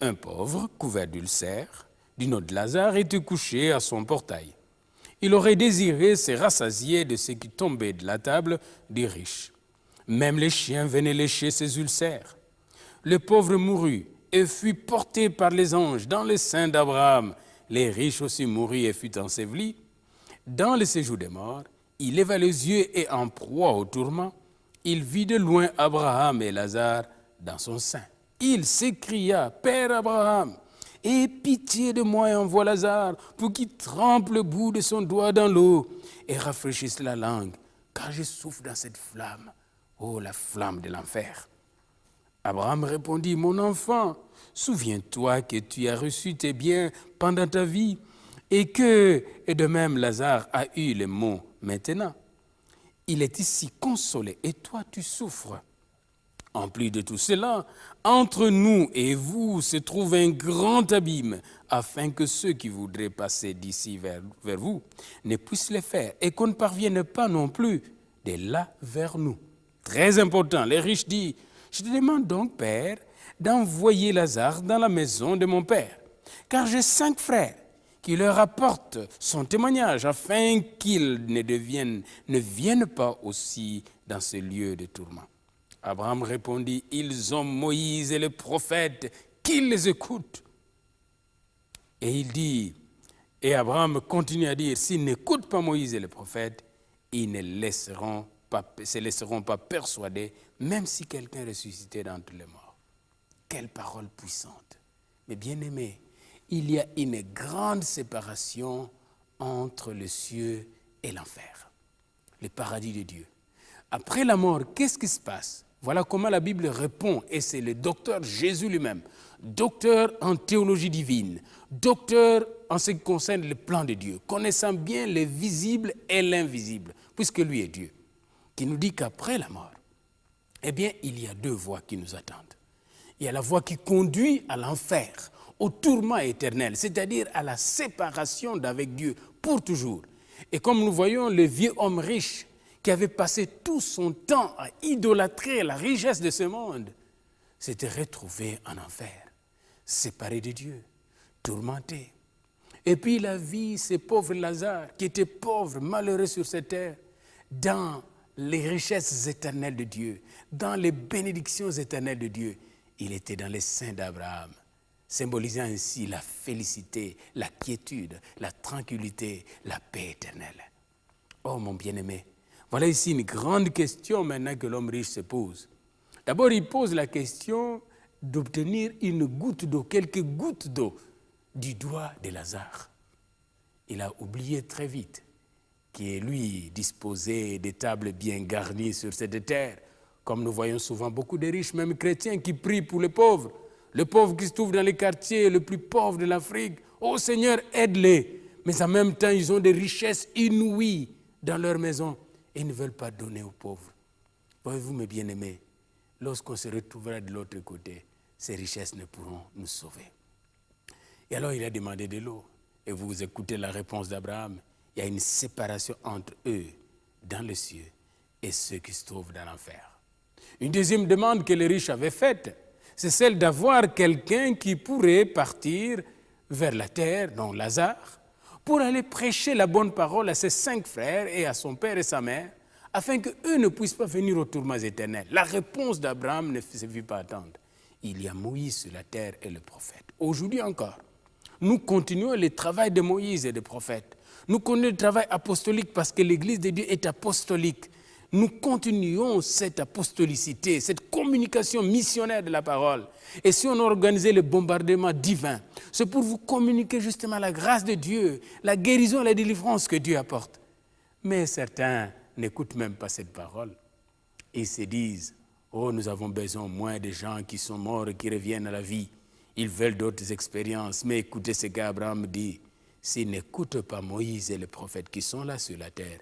Un pauvre, couvert d'ulcères, du nom de Lazare, était couché à son portail. Il aurait désiré se rassasier de ce qui tombait de la table des riches. Même les chiens venaient lécher ses ulcères. Le pauvre mourut et fut porté par les anges dans le sein d'Abraham. Les riches aussi mourut et fut enseveli. Dans le séjour des morts, il leva les yeux et en proie au tourment, il vit de loin Abraham et Lazare dans son sein. Il s'écria, « Père Abraham, aie pitié de moi et envoie Lazare pour qu'il trempe le bout de son doigt dans l'eau et rafraîchisse la langue, car je souffre dans cette flamme, oh la flamme de l'enfer. » Abraham répondit, « Mon enfant, souviens-toi que tu as reçu tes biens pendant ta vie et de même Lazare a eu les maux maintenant. Il est ici consolé et toi tu souffres. En plus de tout cela, entre nous et vous se trouve un grand abîme, afin que ceux qui voudraient passer d'ici vers vous ne puissent le faire, et qu'on ne parvienne pas non plus de là vers nous. Très important, les riches disent, je te demande donc, Père, d'envoyer Lazare dans la maison de mon Père, car j'ai 5 frères qui leur apportent son témoignage, afin qu'ils ne viennent pas aussi dans ce lieu de tourment. Abraham répondit, ils ont Moïse et les prophètes, qu'ils les écoutent. Et Abraham continue à dire, s'ils n'écoutent pas Moïse et les prophètes, ils ne se laisseront pas persuader, même si quelqu'un est ressuscité d'entre les morts. Quelle parole puissante. Mais bien aimés, il y a une grande séparation entre le ciel et l'enfer, le paradis de Dieu. Après la mort, qu'est-ce qui se passe? Voilà comment la Bible répond, et c'est le docteur Jésus lui-même, docteur en théologie divine, docteur en ce qui concerne le plan de Dieu, connaissant bien le visible et l'invisible, puisque lui est Dieu, qui nous dit qu'après la mort, eh bien, il y a 2 voies qui nous attendent. Il y a la voie qui conduit à l'enfer, au tourment éternel, c'est-à-dire à la séparation d'avec Dieu pour toujours. Et comme nous voyons le vieux homme riche qui avait passé tout son temps à idolâtrer la richesse de ce monde, s'était retrouvé en enfer, séparé de Dieu, tourmenté. Et puis il a vu ce pauvre Lazare, qui était pauvre, malheureux sur cette terre, dans les richesses éternelles de Dieu, dans les bénédictions éternelles de Dieu. Il était dans les seins d'Abraham, symbolisant ainsi la félicité, la quiétude, la tranquillité, la paix éternelle. Oh mon bien-aimé, voilà ici une grande question maintenant que l'homme riche se pose. D'abord, il pose la question d'obtenir une goutte d'eau, quelques gouttes d'eau du doigt de Lazare. Il a oublié très vite qu'il lui disposait des tables bien garnies sur cette terre, comme nous voyons souvent beaucoup de riches, même chrétiens, qui prient pour les pauvres qui se trouvent dans les quartiers les plus pauvres de l'Afrique. Oh Seigneur, aide-les. Mais en même temps, ils ont des richesses inouïes dans leur maison et ils ne veulent pas donner aux pauvres. Voyez-vous, mes bien-aimés, lorsqu'on se retrouvera de l'autre côté, ces richesses ne pourront nous sauver. Et alors, il a demandé de l'eau. Et vous écoutez la réponse d'Abraham. Il y a une séparation entre eux dans le ciel et ceux qui se trouvent dans l'enfer. Une deuxième demande que les riches avaient faite, c'est celle d'avoir quelqu'un qui pourrait partir vers la terre, dont Lazare, pour aller prêcher la bonne parole à ses 5 frères et à son père et sa mère, afin qu'eux ne puissent pas venir aux tourments éternels. La réponse d'Abraham ne se fit pas attendre. Il y a Moïse sur la terre et le prophète. Aujourd'hui encore, nous continuons le travail de Moïse et des prophètes. Nous continuons le travail apostolique parce que l'Église de Dieu est apostolique. Nous continuons cette apostolicité, cette communication missionnaire de la parole. Et si on a organisé le bombardement divin, c'est pour vous communiquer justement la grâce de Dieu, la guérison et la délivrance que Dieu apporte. Mais certains n'écoutent même pas cette parole. Ils se disent, oh, nous avons besoin moins de gens qui sont morts et qui reviennent à la vie. Ils veulent d'autres expériences. Mais écoutez ce qu'Abraham dit, s'ils n'écoutent pas Moïse et les prophètes qui sont là sur la terre,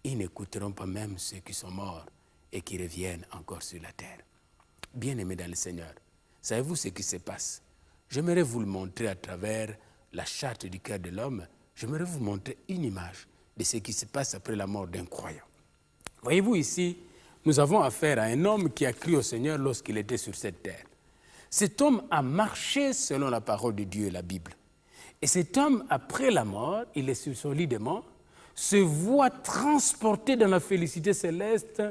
ils n'écouteront pas même ceux qui sont morts et qui reviennent encore sur la terre. Bien-aimés dans le Seigneur, savez-vous ce qui se passe? J'aimerais vous le montrer à travers la charte du cœur de l'homme. J'aimerais vous montrer une image de ce qui se passe après la mort d'un croyant. Voyez-vous ici, nous avons affaire à un homme qui a cru au Seigneur lorsqu'il était sur cette terre. Cet homme a marché selon la parole de Dieu, la Bible. Et cet homme, après la mort, il est sur son lit de mort, se voit transporté dans la félicité céleste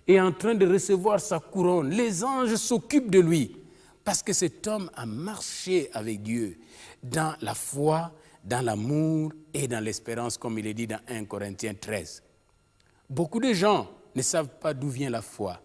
et en train de recevoir sa couronne. Les anges s'occupent de lui parce que cet homme a marché avec Dieu dans la foi, dans l'amour et dans l'espérance, comme il est dit dans 1 Corinthiens 13. Beaucoup de gens ne savent pas d'où vient la foi.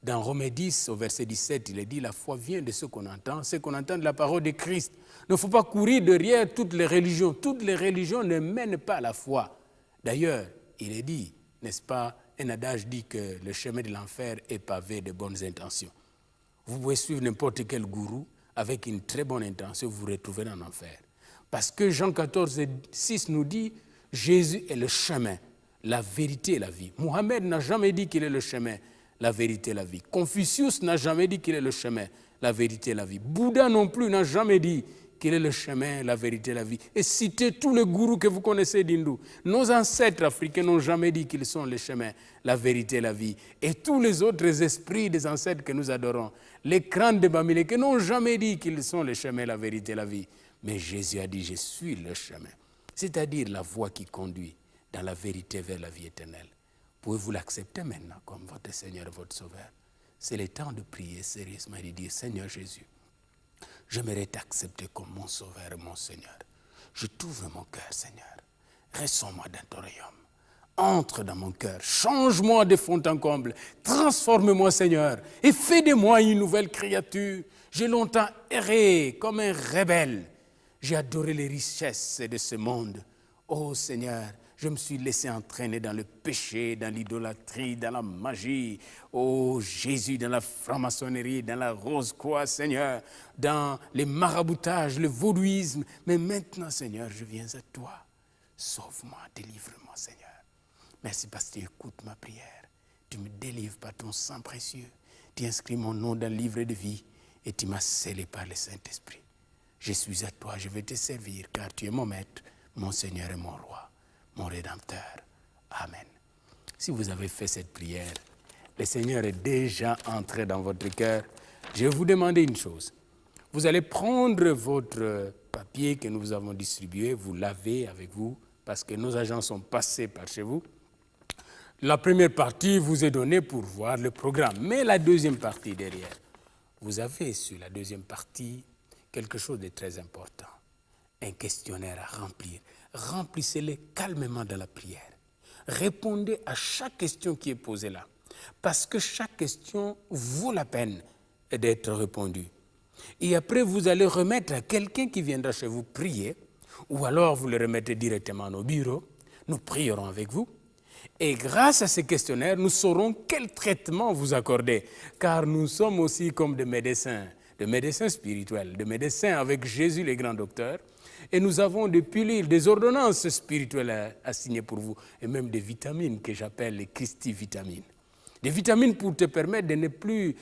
Dans Romains 10, au verset 17, il est dit, la foi vient de ce qu'on entend de la parole de Christ. Il ne faut pas courir derrière toutes les religions. Toutes les religions ne mènent pas à la foi. D'ailleurs, il est dit, n'est-ce pas, un adage dit que le chemin de l'enfer est pavé de bonnes intentions. Vous pouvez suivre n'importe quel gourou avec une très bonne intention, vous vous retrouvez en enfer. Parce que Jean 14, 6 nous dit, Jésus est le chemin, la vérité et la vie. Mohammed n'a jamais dit qu'il est le chemin, la vérité et la vie. Confucius n'a jamais dit qu'il est le chemin, la vérité et la vie. Bouddha non plus n'a jamais dit qu'il est le chemin, la vérité et la vie. Et citez tous les gourous que vous connaissez d'hindou. Nos ancêtres africains n'ont jamais dit qu'ils sont le chemin, la vérité et la vie. Et tous les autres esprits des ancêtres que nous adorons, les crânes de Bamileke n'ont jamais dit qu'ils sont le chemin, la vérité et la vie. Mais Jésus a dit, je suis le chemin. C'est-à-dire la voie qui conduit dans la vérité vers la vie éternelle. Pouvez-vous l'accepter maintenant comme votre Seigneur et votre Sauveur? C'est le temps de prier sérieusement et de dire, Seigneur Jésus, j'aimerais t'accepter comme mon Sauveur et mon Seigneur. Je t'ouvre mon cœur, Seigneur. Reçois-moi dans ton royaume. Entre dans mon cœur. Change-moi de fond en comble. Transforme-moi, Seigneur. Et fais de moi une nouvelle créature. J'ai longtemps erré comme un rebelle. J'ai adoré les richesses de ce monde. Oh Seigneur, je me suis laissé entraîner dans le péché, dans l'idolâtrie, dans la magie. Oh Jésus, dans la franc-maçonnerie, dans la rose-croix, Seigneur, dans les maraboutages, le vaudouisme. Mais maintenant, Seigneur, je viens à toi. Sauve-moi, délivre-moi, Seigneur. Merci parce que tu écoutes ma prière. Tu me délivres par ton sang précieux. Tu inscris mon nom dans le livre de vie et tu m'as scellé par le Saint-Esprit. Je suis à toi, je vais te servir car tu es mon maître, mon Seigneur et mon roi, mon Rédempteur. Amen. Si vous avez fait cette prière, le Seigneur est déjà entré dans votre cœur. Je vais vous demander une chose. Vous allez prendre votre papier que nous vous avons distribué, vous l'avez avec vous, parce que nos agents sont passés par chez vous. La première partie vous est donnée pour voir le programme, mais la deuxième partie derrière, vous avez sur la deuxième partie quelque chose de très important, un questionnaire à remplir. Remplissez-le calmement dans la prière. Répondez à chaque question qui est posée là, parce que chaque question vaut la peine d'être répondue. Et après, vous allez remettre à quelqu'un qui viendra chez vous prier, ou alors vous le remettez directement à nos bureaux, nous prierons avec vous. Et grâce à ces questionnaires, nous saurons quel traitement vous accorder, car nous sommes aussi comme des médecins spirituels, des médecins avec Jésus le grand docteur, et nous avons des pilules, des ordonnances spirituelles à signer pour vous, et même des vitamines que j'appelle les Christi-vitamines. Des vitamines pour te permettre de ne plus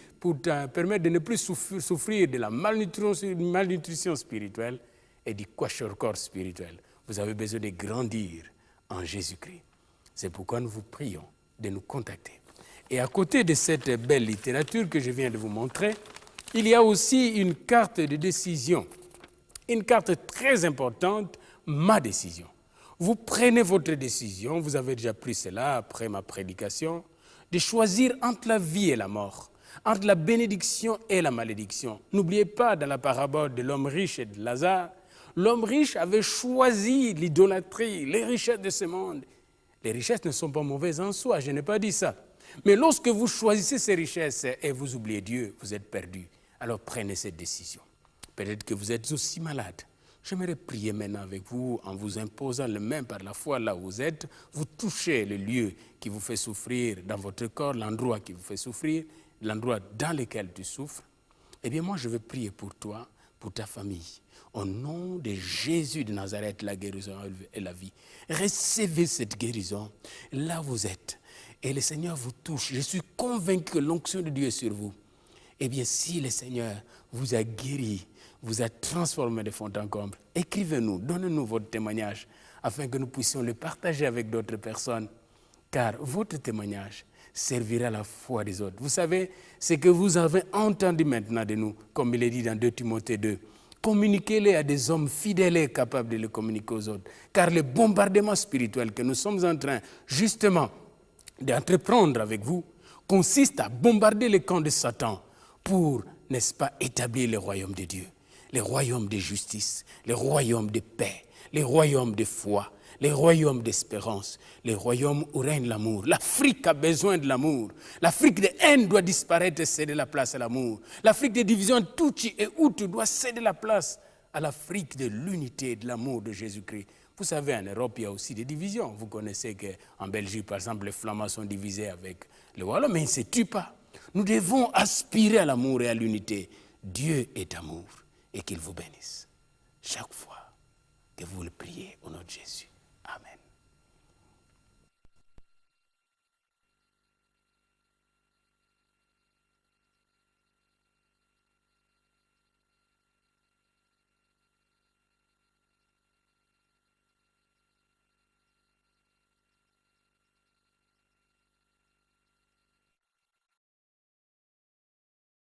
souffrir de la malnutrition spirituelle et du kwashiorkor spirituel. Vous avez besoin de grandir en Jésus-Christ. C'est pourquoi nous vous prions de nous contacter. Et à côté de cette belle littérature que je viens de vous montrer, il y a aussi une carte de décision, une carte très importante, ma décision. Vous prenez votre décision, vous avez déjà pris cela après ma prédication, de choisir entre la vie et la mort, entre la bénédiction et la malédiction. N'oubliez pas, dans la parabole de l'homme riche et de Lazare, l'homme riche avait choisi l'idolâtrie, les richesses de ce monde. Les richesses ne sont pas mauvaises en soi, je n'ai pas dit ça. Mais lorsque vous choisissez ces richesses et vous oubliez Dieu, vous êtes perdu. Alors prenez cette décision. Peut-être que vous êtes aussi malade. J'aimerais prier maintenant avec vous en vous imposant les mains par la foi là où vous êtes. Vous touchez le lieu qui vous fait souffrir dans votre corps, l'endroit qui vous fait souffrir, l'endroit dans lequel tu souffres. Eh bien moi je vais prier pour toi, pour ta famille. Au nom de Jésus de Nazareth, la guérison et la vie. Recevez cette guérison là où vous êtes. Et le Seigneur vous touche. Je suis convaincu que l'onction de Dieu est sur vous. Eh bien, si le Seigneur vous a guéri, vous a transformé de fond en comble, écrivez-nous, donnez-nous votre témoignage afin que nous puissions le partager avec d'autres personnes. Car votre témoignage servira à la foi des autres. Vous savez, ce que vous avez entendu maintenant de nous, comme il est dit dans 2 Timothée 2, communiquez-les à des hommes fidèles et capables de les communiquer aux autres. Car le bombardement spirituel que nous sommes en train, justement, d'entreprendre avec vous, consiste à bombarder les camps de Satan pour, n'est-ce pas, établir le royaume de Dieu, le royaume de justice, le royaume de paix, le royaume de foi, le royaume d'espérance, le royaume où règne l'amour. L'Afrique a besoin de l'amour. L'Afrique de haine doit disparaître et céder la place à l'amour. L'Afrique de division Tutsi et Hutu doit céder la place à l'Afrique de l'unité et de l'amour de Jésus-Christ. Vous savez, en Europe, il y a aussi des divisions. Vous connaissez qu'en Belgique, par exemple, les Flamands sont divisés avec les Wallons, mais ils ne se tuent pas. Nous devons aspirer à l'amour et à l'unité. Dieu est amour et qu'il vous bénisse chaque fois que vous le priez au nom de Jésus. Amen.